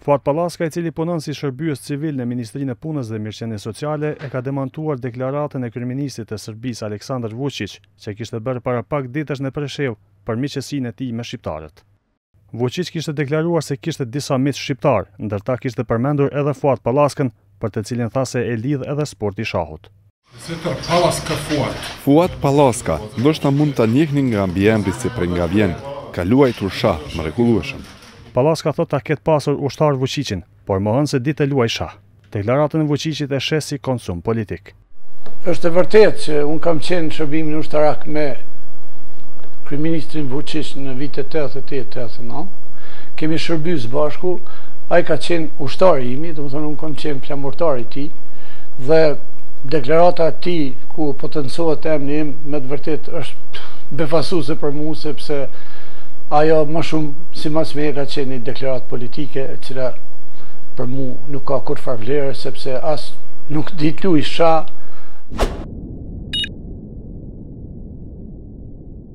Fuad Pallaska, i cili punon si shërbyes civil në Ministrinë e Punës dhe Mirëqenies Sociale, e ka demantuar deklaratën e kryeministit të Serbisë Aleksandar Vučić, që kishte bërë para pak ditësh në Preshevë për miqësinë e tij me shqiptarët. Vučić kishte deklaruar se kishte disa miq shqiptar, ndërta kishte përmendur edhe Fuad Pallaskën, për të cilin tha se e lidh edhe sporti i shahut. Fuad Pallaska, ndoshta mund ta njihni nga ambienti se prej nga vjen, ka luajtur shah mrekullueshëm. Pallaska thot ta ketë pasur ushtar Vučićin, por mohon se ditë luaj shah. Deklaratën e Vučićit e shes si konsum politik. Është e vërtetë që unë kam qenë në shërbimin ushtarak me kryeministrin Vučić në vitet 88-89. Kemi shërbyer bashku, ai ka qenë ushtari imi, domethënë unë kam qenë flamurtari i tij dhe deklarata e tij ku potencohet emri im me të vërtetë është befasuese për mua sepse ajo më shumë si mas me ka qenë një deklaratë politike e cila për mua nuk ka kur farë vlerë sepse as nuk di luaj shah